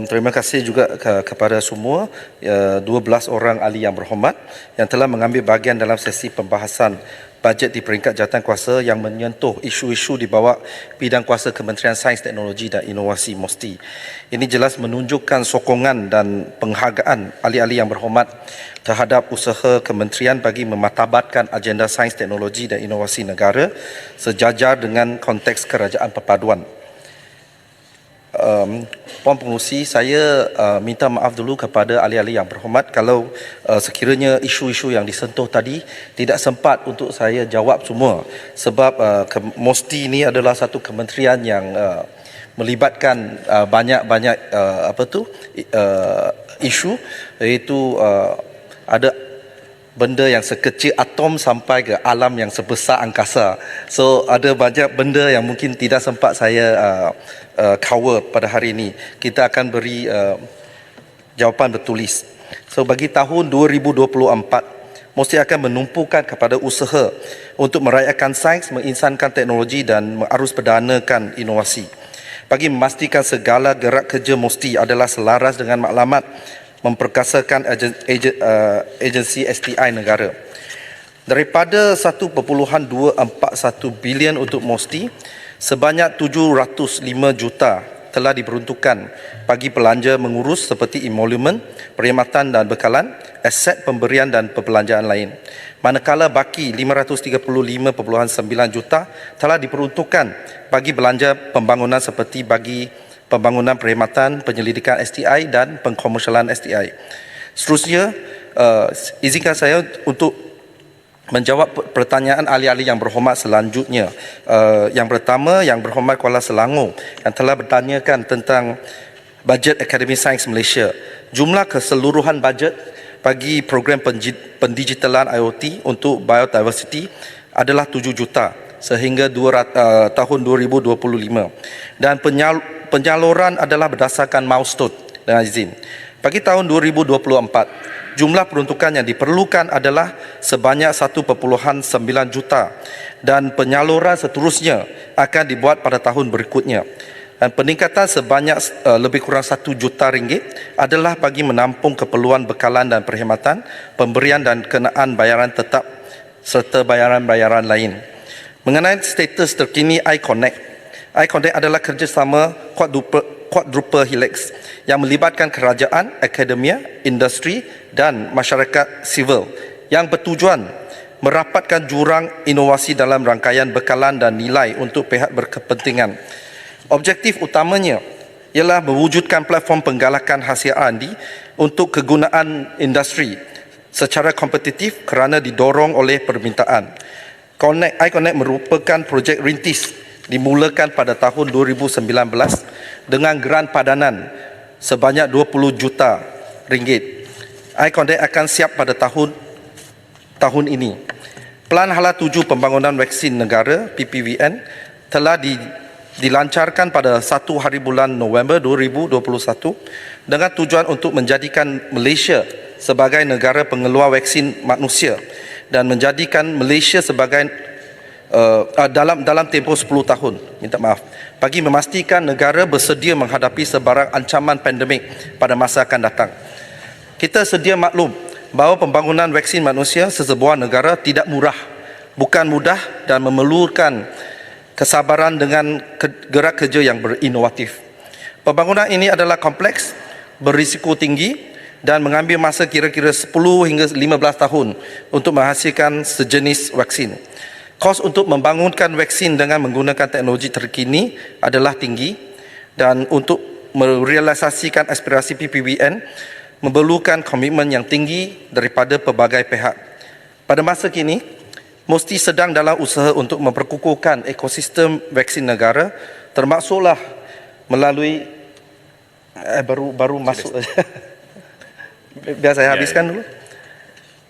Terima kasih juga kepada semua 12 orang ahli yang berhormat yang telah mengambil bahagian dalam sesi pembahasan bajet di peringkat jawatankuasa yang menyentuh isu-isu di bawah bidang kuasa Kementerian Sains, Teknologi dan Inovasi MOSTI. Ini jelas menunjukkan sokongan dan penghargaan ahli-ahli yang berhormat terhadap usaha kementerian bagi memartabatkan agenda sains, teknologi dan inovasi negara sejajar dengan konteks kerajaan perpaduan. Puan Pengerusi, saya minta maaf dulu kepada ahli-ahli yang berhormat kalau sekiranya isu-isu yang disentuh tadi tidak sempat untuk saya jawab semua, sebab MOSTI ini adalah satu kementerian yang melibatkan banyak-banyak isu, iaitu ada benda yang sekecil atom sampai ke alam yang sebesar angkasa. So ada banyak benda yang mungkin tidak sempat saya cover pada hari ini. Kita akan beri jawapan bertulis. So bagi tahun 2024, mesti akan menumpukan kepada usaha untuk merayakan sains, menginsankan teknologi dan mengarus-perdanakan inovasi. Bagi memastikan segala gerak kerja MOSTI adalah selaras dengan maklumat memperkasakan agensi STI negara. Daripada 1.241 bilion untuk MOSTI, sebanyak 705 juta telah diperuntukkan bagi belanja mengurus seperti emolument, perkhidmatan dan bekalan, aset pemberian dan perbelanjaan lain. Manakala baki 535.9 juta telah diperuntukkan bagi belanja pembangunan seperti bagi pembangunan perkhidmatan, penyelidikan STI dan pengkomersialan STI. Seterusnya, izinkan saya untuk menjawab pertanyaan ahli-ahli yang berhormat selanjutnya. Yang pertama, yang berhormat Kuala Selangor yang telah bertanyakan tentang bajet Akademi Sains Malaysia. Jumlah keseluruhan bajet bagi program pendigitalan IoT untuk biodiversity adalah 7 juta sehingga tahun 2025. Dan penyaluran adalah berdasarkan milestone dengan izin. Bagi tahun 2024, jumlah peruntukan yang diperlukan adalah sebanyak 1.9 juta dan penyaluran seterusnya akan dibuat pada tahun berikutnya. Dan peningkatan sebanyak lebih kurang 1 juta ringgit adalah bagi menampung keperluan bekalan dan perkhidmatan, pemberian dan kenaan bayaran tetap serta bayaran-bayaran lain. Mengenai status terkini iConnect adalah kerjasama quadruple helix yang melibatkan kerajaan, akademia, industri dan masyarakat sivil yang bertujuan merapatkan jurang inovasi dalam rangkaian bekalan dan nilai untuk pihak berkepentingan. Objektif utamanya ialah mewujudkan platform penggalakan hasil R&D untuk kegunaan industri secara kompetitif kerana didorong oleh permintaan. iConnect merupakan projek rintis dimulakan pada tahun 2019 dengan geran padanan sebanyak 20 juta ringgit. iConnect akan siap pada tahun ini. Pelan Hala 7 Pembangunan Vaksin Negara PPVN telah dilancarkan pada 1 hari bulan November 2021 dengan tujuan untuk menjadikan Malaysia sebagai negara pengeluar vaksin manusia dan menjadikan Malaysia sebagai dalam tempoh 10 tahun, bagi memastikan negara bersedia menghadapi sebarang ancaman pandemik pada masa akan datang. Kita sedia maklum bahawa pembangunan vaksin manusia sesebuah negara tidak murah, bukan mudah dan memerlukan kesabaran dengan gerak kerja yang berinovatif. Pembangunan ini adalah kompleks, berisiko tinggi dan mengambil masa kira-kira 10 hingga 15 tahun untuk menghasilkan sejenis vaksin. Kos untuk membangunkan vaksin dengan menggunakan teknologi terkini adalah tinggi dan untuk merealisasikan aspirasi PPVN memerlukan komitmen yang tinggi daripada pelbagai pihak. Pada masa kini, MOSTI sedang dalam usaha untuk memperkukuhkan ekosistem vaksin negara, termasuklah melalui baru masuk biar saya habiskan dulu.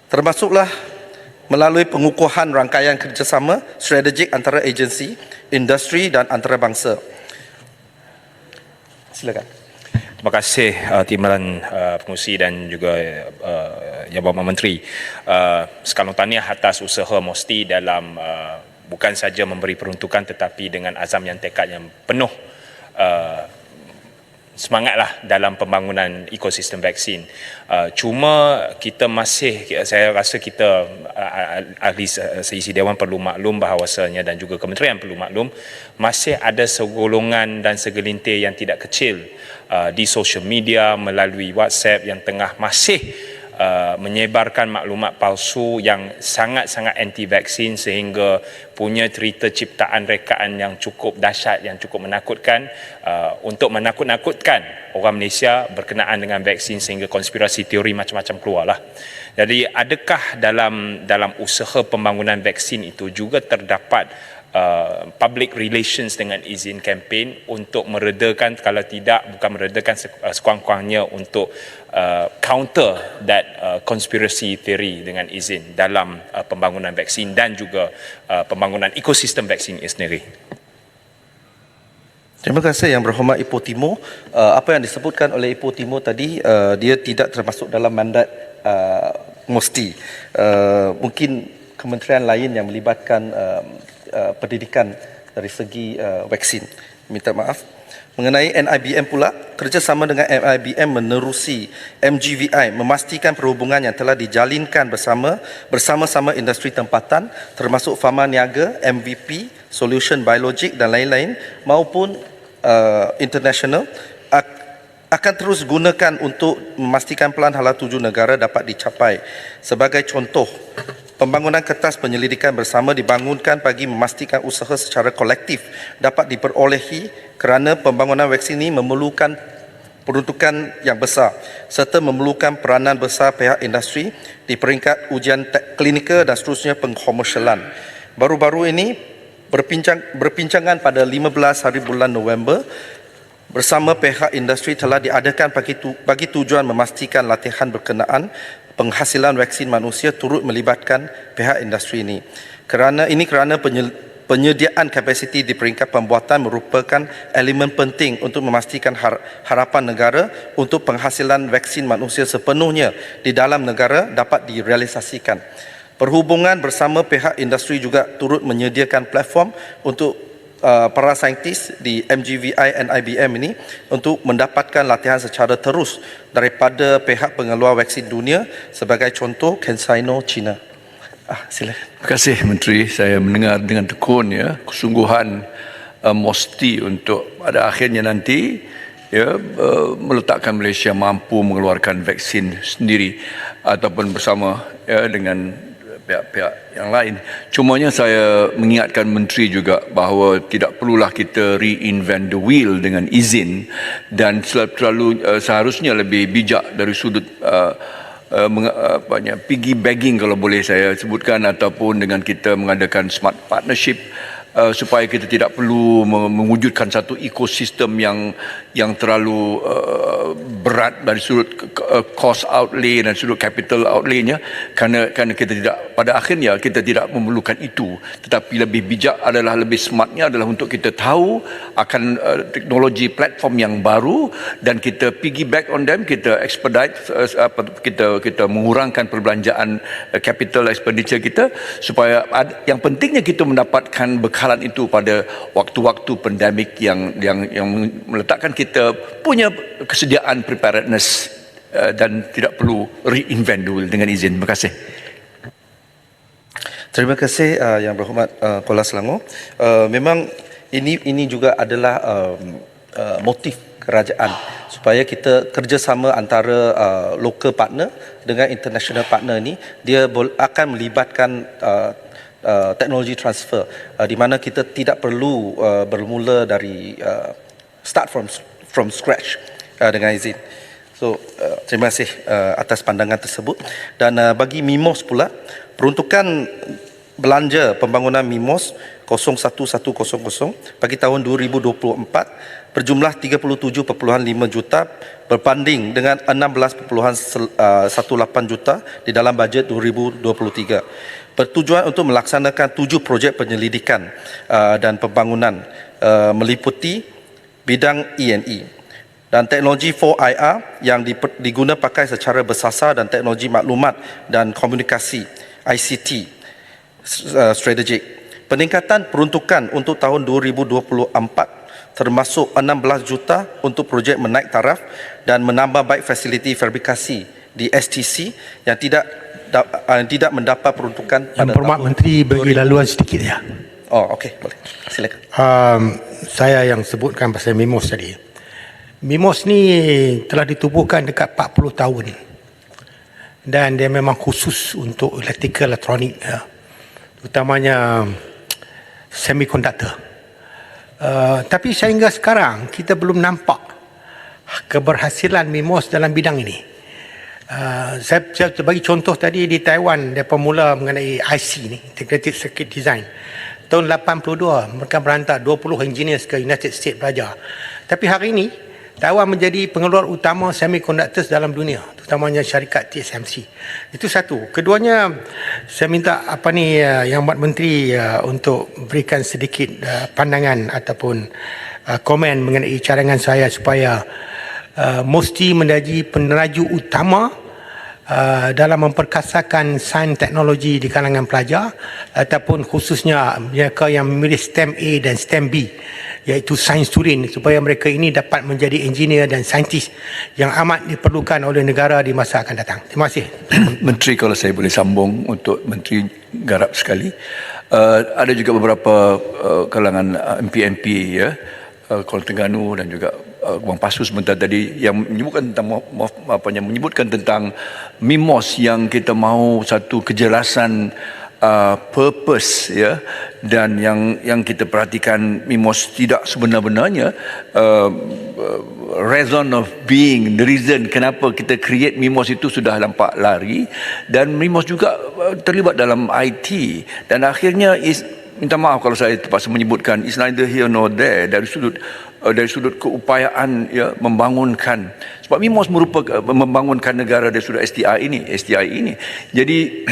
Termasuklah melalui pengukuhan rangkaian kerjasama strategik antara agensi, industri dan antarabangsa. Silakan. Terima kasih Timbalan Pengerusi dan juga Jabatan Menteri. Sekalian tahniah atas usaha MOSTI dalam bukan saja memberi peruntukan tetapi dengan azam yang tekad yang penuh semangatlah dalam pembangunan ekosistem vaksin. Cuma kita masih, saya rasa kita ahli seisi Dewan perlu maklum bahawasanya dan juga kementerian perlu maklum masih ada segolongan dan segelintir yang tidak kecil di social media melalui WhatsApp yang tengah masih menyebarkan maklumat palsu yang sangat-sangat anti-vaksin sehingga punya cerita ciptaan rekaan yang cukup dahsyat, yang cukup menakutkan untuk menakut-nakutkan orang Malaysia berkenaan dengan vaksin sehingga konspirasi teori macam-macam keluarlah. Jadi adakah dalam usaha pembangunan vaksin itu juga terdapat public relations dengan izin kempen untuk meredakan, kalau tidak bukan meredakan, sekurang-kurangnya untuk counter that conspiracy theory dengan izin dalam pembangunan vaksin dan juga pembangunan ekosistem vaksin itu sendiri. Terima kasih Yang Berhormat Ipoh Timur. Apa yang disebutkan oleh Ipoh Timur tadi, dia tidak termasuk dalam mandat MOSTI. Mungkin kementerian lain yang melibatkan pendidikan dari segi vaksin. Minta maaf. Mengenai NIBM pula, kerjasama dengan NIBM menerusi MGVI memastikan perhubungan yang telah dijalinkan bersama-sama industri tempatan termasuk Pharma Niaga, MVP, Solution Biologic dan lain-lain maupun international akan terus gunakan untuk memastikan pelan halal 7 negara dapat dicapai. Sebagai contoh, pembangunan kertas penyelidikan bersama dibangunkan bagi memastikan usaha secara kolektif dapat diperolehi kerana pembangunan vaksin ini memerlukan peruntukan yang besar serta memerlukan peranan besar pihak industri di peringkat ujian klinikal dan seterusnya pengkomersialan. Baru-baru ini berbincangan pada 15 hari bulan November bersama pihak industri telah diadakan bagi tujuan memastikan latihan berkenaan penghasilan vaksin manusia turut melibatkan pihak industri ini. Kerana penyediaan kapasiti di peringkat pembuatan merupakan elemen penting untuk memastikan harapan negara untuk penghasilan vaksin manusia sepenuhnya di dalam negara dapat direalisasikan. Perhubungan bersama pihak industri juga turut menyediakan platform untuk para saintis di MGVI dan IBM ini untuk mendapatkan latihan secara terus daripada pihak pengeluar vaksin dunia, sebagai contoh CanSino China. Silakan. Terima kasih Menteri. Saya mendengar dengan tekun kesungguhan MOSTI untuk pada akhirnya nanti meletakkan Malaysia mampu mengeluarkan vaksin sendiri ataupun bersama dengan pihak-pihak yang lain. Cumanya saya mengingatkan Menteri juga bahawa tidak perlulah kita reinvent the wheel dengan izin dan seharusnya lebih bijak dari sudut piggybagging kalau boleh saya sebutkan, ataupun dengan kita mengadakan smart partnership supaya kita tidak perlu mewujudkan satu ekosistem yang terlalu berat dari sudut cost outlay dan sudut capital outlay-nya, kerana kita tidak, pada akhirnya kita tidak memerlukan itu, tetapi lebih bijak adalah, lebih smartnya adalah untuk kita tahu akan teknologi platform yang baru dan kita piggyback on them, kita expedite, kita mengurangkan perbelanjaan capital expenditure kita, supaya yang pentingnya kita mendapatkan bekalan itu pada waktu-waktu pandemik yang meletakkan kita punya kesediaan preparedness dan tidak perlu reinvent dulu dengan izin. Terima kasih. Terima kasih Yang Berhormat Kuala Selangor. Memang ini juga adalah motif kerajaan supaya kita kerjasama antara local partner dengan international partner ni, dia akan melibatkan teknologi transfer di mana kita tidak perlu bermula dari start from scratch dengan izin. So terima kasih atas pandangan tersebut. Dan bagi MIMOS pula, peruntukan belanja pembangunan MIMOS 01100 bagi tahun 2024 berjumlah 37.5 juta berbanding dengan 16.18 juta di dalam bajet 2023. Bertujuan untuk melaksanakan 7 projek penyelidikan dan pembangunan meliputi bidang E&E dan teknologi 4IR yang diguna pakai secara bersasar dan teknologi maklumat dan komunikasi ICT strategik. Peningkatan peruntukan untuk tahun 2024 termasuk 16 juta untuk projek menaik taraf dan menambah baik fasiliti fabrikasi di STC yang tidak mendapat peruntukan pada Yang Berhormat Menteri bagi laluan sedikit ya. Oh, okey, boleh. Silakan. Saya yang sebutkan pasal MIMOS tadi. MIMOS ni telah ditubuhkan dekat 40 tahun. Dan dia memang khusus untuk electrical elektronik, ya. Terutamanya semiconductor. Tapi sehingga sekarang kita belum nampak keberhasilan MIMOS dalam bidang ini. Saya bagi contoh tadi di Taiwan, dia pemula mengenai IC ni, Integrated Circuit Design. Tahun 82 mereka berhantar 20 engineers ke United States belajar. Tapi hari ini Taiwan menjadi pengeluar utama semiconductors dalam dunia, terutamanya syarikat TSMC. Itu satu. Keduanya, saya minta Yang Berhormat Menteri untuk berikan sedikit pandangan ataupun komen mengenai cadangan saya supaya mesti menjadi peneraju utama dalam memperkasakan sains teknologi di kalangan pelajar ataupun khususnya mereka yang memilih STEM A dan STEM B, iaitu sains turin, supaya mereka ini dapat menjadi engineer dan saintis yang amat diperlukan oleh negara di masa akan datang. Terima kasih. Menteri, kalau saya boleh sambung untuk Menteri garap sekali, ada juga beberapa kalangan MP-MP ya, Kuala Terengganu dan juga Wang Pasu sebentar tadi yang menyebutkan tentang MIMOS yang kita mahu satu kejelasan purpose ya, dan yang kita perhatikan MIMOS tidak sebenar-benarnya reason of being, the reason kenapa kita create MIMOS itu sudah nampak lari, dan MIMOS juga terlibat dalam IT, dan akhirnya minta maaf kalau saya terpaksa menyebutkan, is neither here nor there dari sudut keupayaan ya, membangunkan, sebab MIMOS merupakan membangunkan negara dari sudut STI ini. Jadi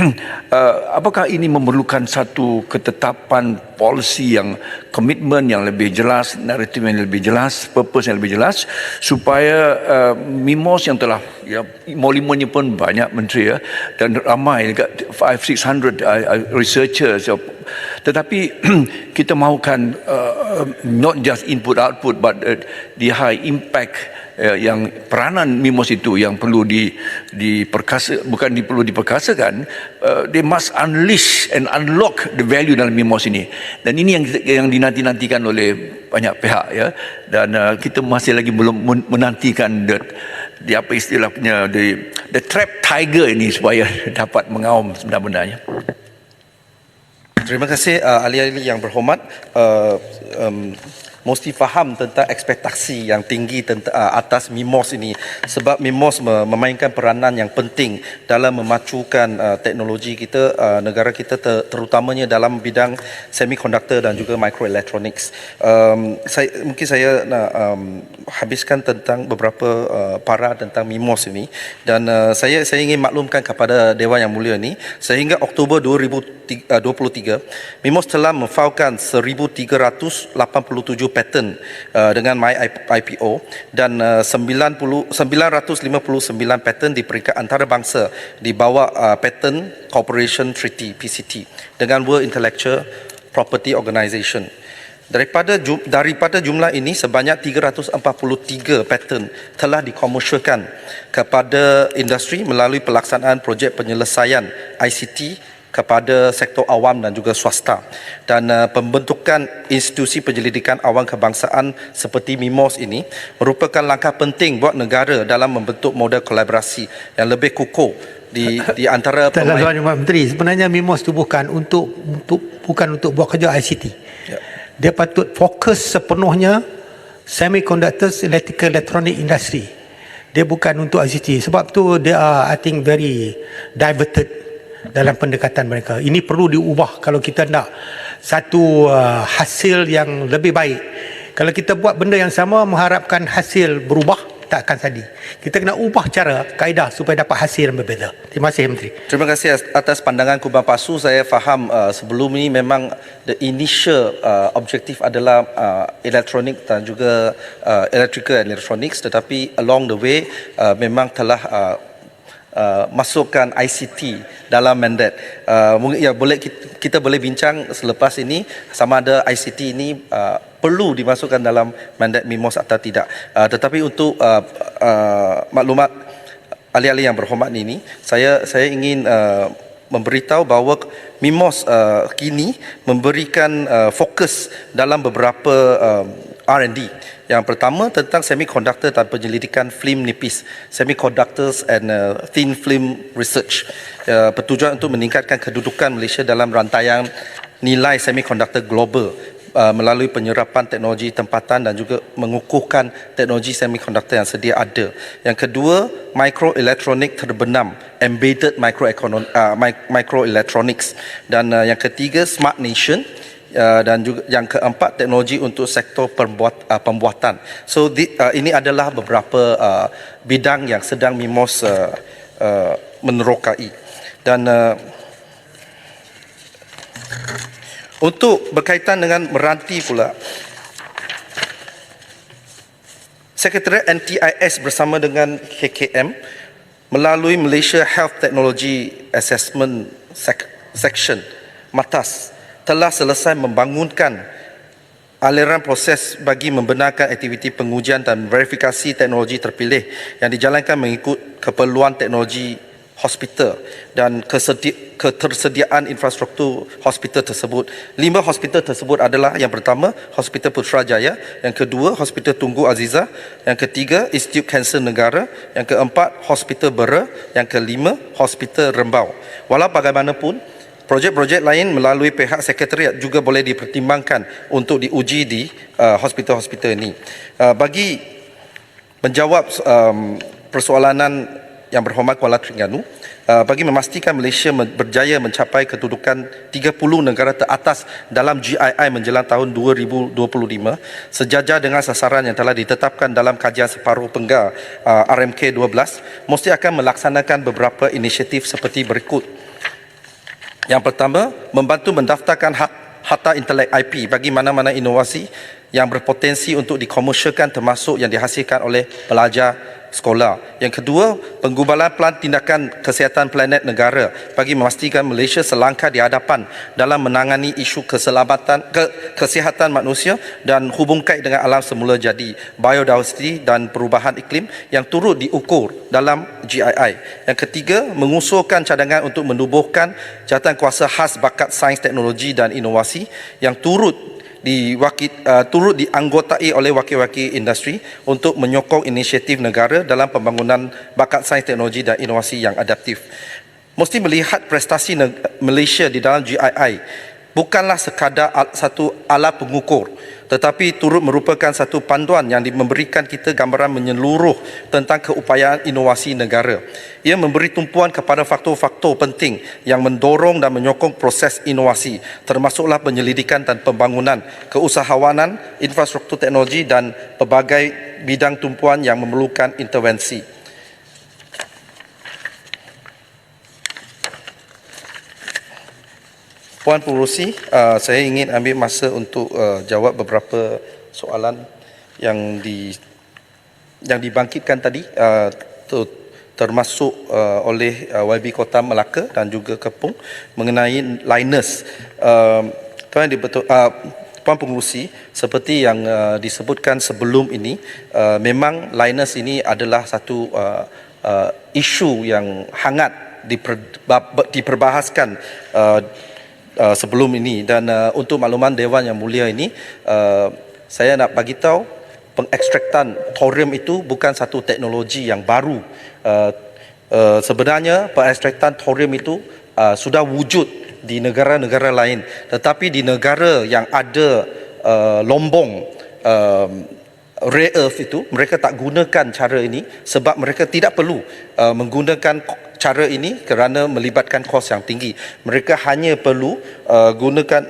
apakah ini memerlukan satu ketetapan polisi yang komitmen yang lebih jelas, naratif yang lebih jelas, purpose yang lebih jelas, supaya MIMOS yang telah ya, molimenya pun banyak Menteri ya, dan ramai dekat 500-600 researchers ya, tetapi kita mahukan not just input output but the high impact yang peranan MIMOS itu yang perlu perlu diperkasakan. They must unleash and unlock the value dalam MIMOS ini, dan ini yang dinanti-nantikan oleh banyak pihak ya, dan kita masih lagi belum menantikan apa istilahnya the trap tiger ini supaya dapat mengaum sebenar-benarnya. Terima kasih ahli-ahli yang berhormat. Mesti faham tentang ekspektasi yang tinggi atas MIMOS ini, sebab MIMOS memainkan peranan yang penting dalam memacukan teknologi kita, negara kita, terutamanya dalam bidang semiconductor dan juga microelectronics. Mungkin saya nak habiskan tentang beberapa para tentang MIMOS ini, dan saya ingin maklumkan kepada Dewan Yang Mulia ini, sehingga Oktober 2023 MIMOS telah memfailkan 1,387 paten dengan MyIPO, dan 959 paten di peringkat antarabangsa di bawah Patent Cooperation Treaty PCT dengan World Intellectual Property Organization. Daripada jumlah ini, sebanyak 343 paten telah dikomersialkan kepada industri melalui pelaksanaan projek penyelesaian ICT kepada sektor awam dan juga swasta, dan pembentukan institusi penyelidikan awam kebangsaan seperti MIMOS ini merupakan langkah penting buat negara dalam membentuk model kolaborasi yang lebih kukuh di antara Tuan Menteri, sebenarnya MIMOS itu bukan untuk buat kerja ICT. Ya. Dia patut fokus sepenuhnya semiconductors, electrical electronic industry. Dia bukan untuk ICT. Sebab tu dia I think very diverted dalam pendekatan mereka. Ini perlu diubah kalau kita nak satu hasil yang lebih baik. Kalau kita buat benda yang sama mengharapkan hasil berubah, tak akan jadi. Kita kena ubah cara, kaedah supaya dapat hasil yang berbeza. Terima kasih Menteri. Terima kasih atas pandangan Kubang Pasu. Saya faham sebelum ini memang the initial objektif adalah elektronik dan juga electrical and electronics, tetapi along the way memang telah masukkan ICT dalam mandat. Mungkin ya, kita boleh bincang selepas ini sama ada ICT ini perlu dimasukkan dalam mandat MIMOS atau tidak. Tetapi untuk maklumat ahli-ahli yang berhormat ini, saya ingin memberitahu bahawa MIMOS kini memberikan fokus dalam beberapa R&D. Yang pertama tentang semiconductor dan penyelidikan film nipis, semiconductors and thin film research, bertujuan untuk meningkatkan kedudukan Malaysia dalam rantaian nilai semiconductor global melalui penyerapan teknologi tempatan dan juga mengukuhkan teknologi semiconductor yang sedia ada. Yang kedua, microelektronik terbenam, embedded microelectronics, dan yang ketiga, smart nation, dan juga yang keempat, teknologi untuk sektor pembuatan. So ini adalah beberapa bidang yang sedang MIMOS menerokai. Dan untuk berkaitan dengan meranti pula, Sekretariat NTIS bersama dengan KKM melalui Malaysia Health Technology Assessment Section MATAS telah selesai membangunkan aliran proses bagi membenarkan aktiviti pengujian dan verifikasi teknologi terpilih yang dijalankan mengikut keperluan teknologi hospital dan ketersediaan infrastruktur hospital tersebut. 5 hospital tersebut adalah: yang pertama, Hospital Putrajaya; yang kedua, Hospital Tunku Azizah; yang ketiga, Institut Kanser Negara; yang keempat, Hospital Bera; yang kelima, Hospital Rembau. Walau bagaimanapun, projek-projek lain melalui pihak sekretariat juga boleh dipertimbangkan untuk diuji di hospital-hospital ini. Bagi menjawab persoalanan yang berhormat Kuala Terengganu, bagi memastikan Malaysia berjaya mencapai kedudukan 30 negara teratas dalam GII menjelang tahun 2025, sejajar dengan sasaran yang telah ditetapkan dalam kajian separuh penggal RMK 12, mesti akan melaksanakan beberapa inisiatif seperti berikut. Yang pertama, membantu mendaftarkan harta intelek IP bagi mana-mana inovasi yang berpotensi untuk dikomersialkan, termasuk yang dihasilkan oleh pelajar sekolah. Yang kedua, penggubalan pelan tindakan kesihatan planet negara bagi memastikan Malaysia selangkah di hadapan dalam menangani isu kesihatan manusia dan hubung kait dengan alam semula jadi, biodiversity dan perubahan iklim yang turut diukur dalam GII. Yang ketiga, mengusulkan cadangan untuk menubuhkan jawatan kuasa khas bakat sains, teknologi dan inovasi yang turut dianggotai oleh wakil-wakil industri untuk menyokong inisiatif negara dalam pembangunan bakat sains, teknologi dan inovasi yang adaptif. Mesti melihat prestasi Malaysia di dalam GII bukanlah sekadar satu alat pengukur, tetapi turut merupakan satu panduan yang memberikan kita gambaran menyeluruh tentang keupayaan inovasi negara. Ia memberi tumpuan kepada faktor-faktor penting yang mendorong dan menyokong proses inovasi, termasuklah penyelidikan dan pembangunan, keusahawanan, infrastruktur teknologi dan pelbagai bidang tumpuan yang memerlukan intervensi. Puan Pengerusi, saya ingin ambil masa untuk jawab beberapa soalan yang dibangkitkan tadi, termasuk oleh YB Kota Melaka dan juga Kepung mengenai liners. Puan Pengerusi, seperti yang disebutkan sebelum ini, memang liners ini adalah satu isu yang hangat diperbahaskan sebelum ini, dan untuk makluman Dewan Yang Mulia ini, saya nak bagi tahu pengekstraktan thorium itu bukan satu teknologi yang baru. Sebenarnya pengekstraktan thorium itu sudah wujud di negara-negara lain, tetapi di negara yang ada lombong rare earth itu, mereka tak gunakan cara ini sebab mereka tidak perlu menggunakan cara ini kerana melibatkan kos yang tinggi. Mereka hanya perlu gunakan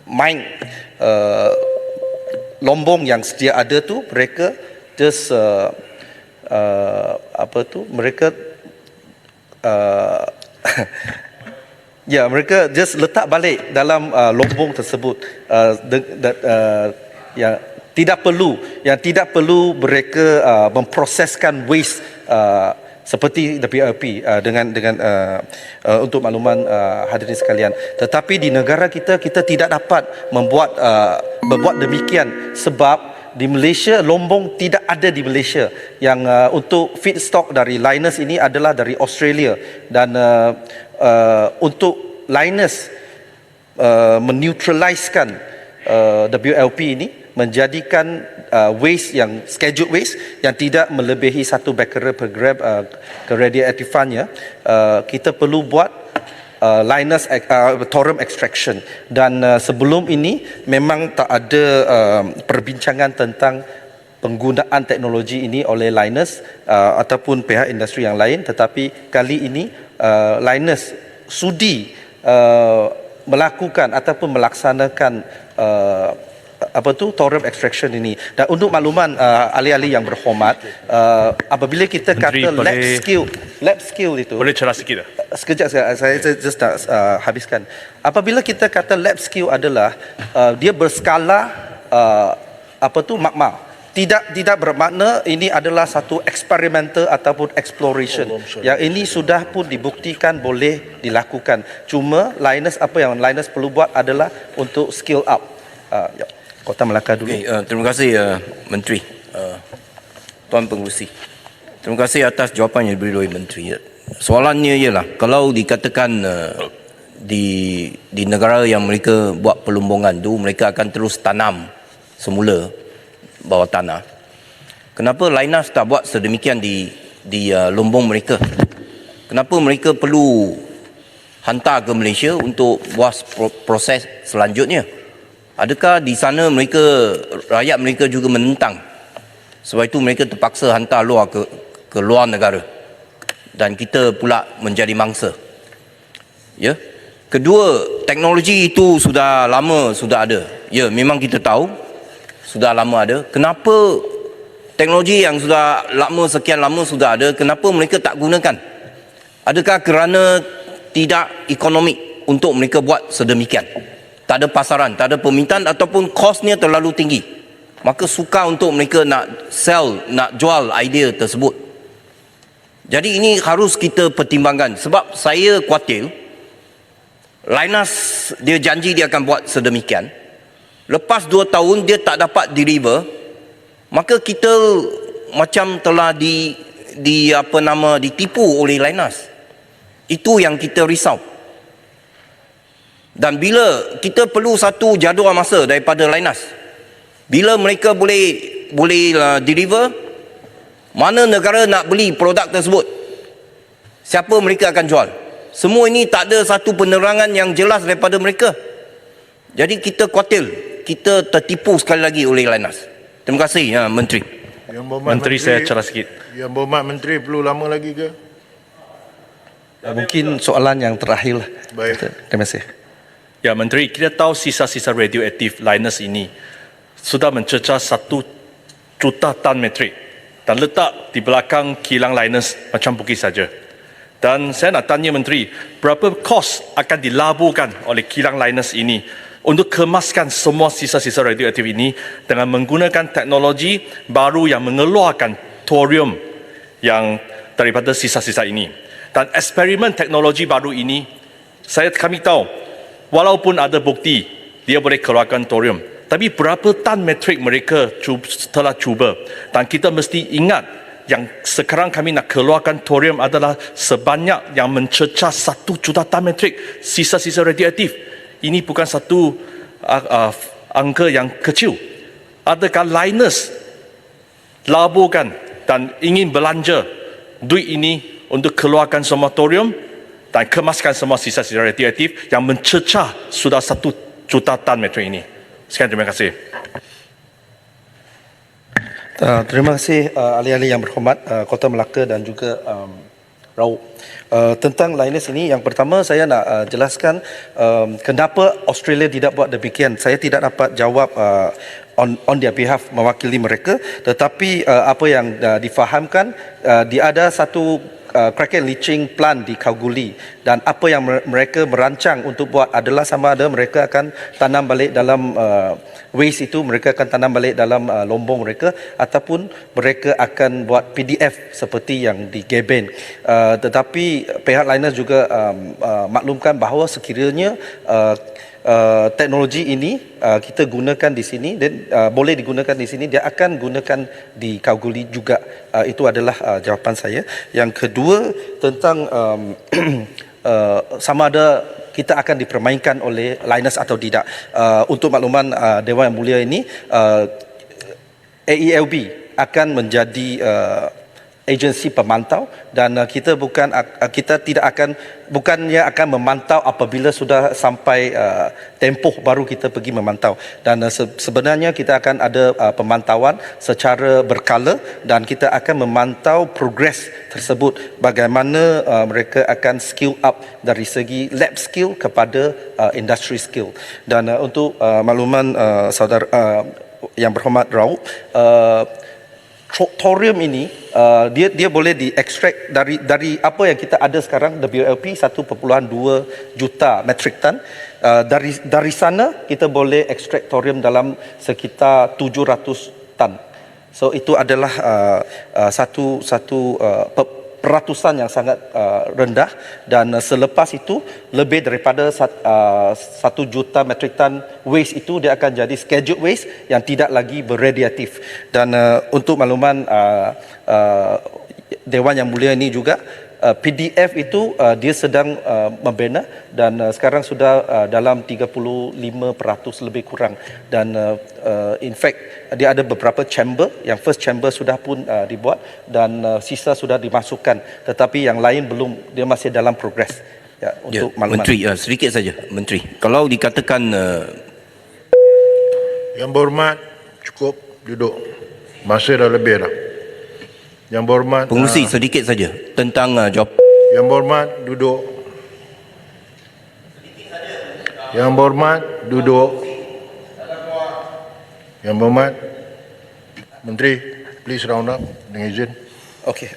mine lombong yang sedia ada tu, mereka just mereka ya, mereka just letak balik dalam lombong tersebut. Yang tidak perlu mereka memproseskan waste seperti WLP untuk makluman hadirin sekalian. Tetapi di negara kita tidak dapat berbuat demikian sebab di Malaysia, Lombong tidak ada di Malaysia. Yang untuk feedstock dari Lynas ini adalah dari Australia, dan untuk Lynas meneutraliskan WLP ini, menjadikan waste yang scheduled waste yang tidak melebihi 1 becquerel per gram keradioaktifannya, kita perlu buat Lynas thorium extraction, dan sebelum ini memang tak ada perbincangan tentang penggunaan teknologi ini oleh Lynas ataupun pihak industri yang lain. Tetapi kali ini Lynas sudi melakukan ataupun melaksanakan thorium extraction ini. Dan untuk makluman ahli-ahli yang berhormat, apabila kita Menteri, kata lab skill itu, Boleh cerah sikit tak? Sekejap, saya just nak habiskan. Apabila kita kata lab skill adalah dia berskala magma. Tidak bermakna ini adalah satu eksperimental ataupun exploration. Yang ini sudah pun dibuktikan boleh dilakukan. Cuma Lynas, apa yang Lynas perlu buat adalah untuk skill up. Kota Melaka dulu. Okay, terima kasih Menteri, Tuan Pengerusi. Terima kasih atas jawapan yang diberi oleh Menteri. Soalannya ialah, kalau dikatakan di negara yang mereka buat pelumbungan tu, mereka akan terus tanam semula bawah tanah. Kenapa Lynas tak buat sedemikian di lumbung mereka? Kenapa mereka perlu hantar ke Malaysia untuk buat proses selanjutnya? Adakah di sana rakyat mereka juga menentang? Sebab itu mereka terpaksa hantar ke luar negara, dan kita pula menjadi mangsa. Ya. Kedua, teknologi itu sudah lama ada. Ya, memang kita tahu sudah lama ada. Kenapa teknologi yang sekian lama sudah ada, kenapa mereka tak gunakan? Adakah kerana tidak ekonomik untuk mereka buat sedemikian? Tak ada pasaran, tak ada permintaan, ataupun kosnya terlalu tinggi. Maka sukar untuk mereka nak jual idea tersebut. Jadi ini harus kita pertimbangkan. Sebab saya khawatir Lynas dia janji dia akan buat sedemikian, lepas 2 tahun dia tak dapat deliver, maka kita macam telah ditipu oleh Lynas. Itu yang kita risau. Dan bila kita perlu satu jadual masa daripada Lynas, bila mereka boleh deliver, mana negara nak beli produk tersebut? Siapa mereka akan jual? Semua ini tak ada satu penerangan yang jelas daripada mereka. Jadi kita khawatir, kita tertipu sekali lagi oleh Lynas. Terima kasih Menteri. Yang Berhormat Menteri, saya cerah sikit. Yang Berhormat Menteri perlu lama lagi ke? Mungkin soalan yang terakhir. Baik. Terima kasih. Ya, Menteri, kita tahu sisa-sisa radioaktif Lynas ini sudah mencecah 1 juta tan metrik dan letak di belakang kilang Lynas macam bukit saja. Dan saya nak tanya Menteri, berapa kos akan dilaburkan oleh kilang Lynas ini untuk kemaskan semua sisa-sisa radioaktif ini dengan menggunakan teknologi baru yang mengeluarkan thorium yang daripada sisa-sisa ini. Dan eksperimen teknologi baru ini, kami tahu, walaupun ada bukti dia boleh keluarkan thorium, tapi berapa tan metrik mereka telah cuba. Dan kita mesti ingat yang sekarang kami nak keluarkan thorium adalah sebanyak yang mencecah 1 juta tan metrik sisa-sisa radioaktif. Ini bukan satu angka yang kecil. Adakah Lynas laburkan dan ingin belanja duit ini untuk keluarkan semua thorium dan kemaskan semua sisa-sisa radioaktif yang mencecah sudah 1 juta tan metrik ini? Sekian, terima kasih. Terima kasih ahli-ahli yang berhormat, Kota Melaka dan juga Raub. Tentang Lynas ini, yang pertama saya nak jelaskan kenapa Australia tidak buat demikian. Saya tidak dapat jawab on their behalf mewakili mereka, tetapi apa yang difahamkan, dia ada satu cracker leaching plant di Kalgoorlie, dan apa yang mereka merancang untuk buat adalah sama ada mereka akan tanam balik dalam waste itu, mereka akan tanam balik dalam lombong mereka, ataupun mereka akan buat PDF seperti yang di Geben. Tetapi pihak Linus juga maklumkan bahawa sekiranya teknologi ini kita gunakan di sini dan boleh digunakan di sini, dia akan gunakan di Kalgoorlie juga. Itu adalah jawapan saya. Yang kedua tentang sama ada kita akan dipermainkan oleh Linus atau tidak. Untuk makluman Dewan Yang Mulia ini, AELB akan menjadi agensi pemantau, dan kita tidak akan, bukannya akan memantau apabila sudah sampai tempoh baru kita pergi memantau, dan sebenarnya kita akan ada pemantauan secara berkala, dan kita akan memantau progres tersebut, bagaimana mereka akan skill up dari segi lab skill kepada industry skill. Dan untuk makluman saudara yang berhormat Raub, thorium ini dia boleh diekstrak dari apa yang kita ada sekarang, WLP 1.2 juta metrik ton. Dari sana kita boleh ekstrak thorium dalam sekitar 700 ton. So itu adalah satu peratusan yang sangat rendah, dan selepas itu lebih daripada 1 juta metrik ton waste itu dia akan jadi scheduled waste yang tidak lagi berradiatif. Dan untuk makluman Dewan Yang Mulia ini juga, PDF itu dia sedang membina, dan sekarang sudah dalam 35% lebih kurang, dan in fact dia ada beberapa chamber. Yang first chamber sudah pun dibuat, dan sisa sudah dimasukkan, tetapi yang lain belum, dia masih dalam progres. Ya, untuk makluman. Menteri, sedikit saja Menteri, kalau dikatakan Yang berhormat, cukup duduk. Masa dah lebih dah. Yang berhormat, pengurusi, sedikit saja tentang jawab. Yang berhormat, duduk. Yang berhormat, duduk. Yang berhormat, Menteri, please round up dengan izin. Okey,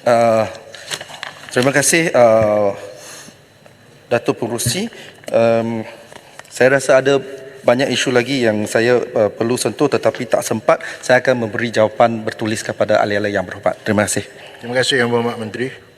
terima kasih Datuk Pengerusi. Saya rasa ada banyak isu lagi yang saya perlu sentuh, tetapi tak sempat. Saya akan memberi jawapan bertulis kepada ahli-ahli yang berhormat. Terima kasih. Terima kasih Yang Berhormat Menteri.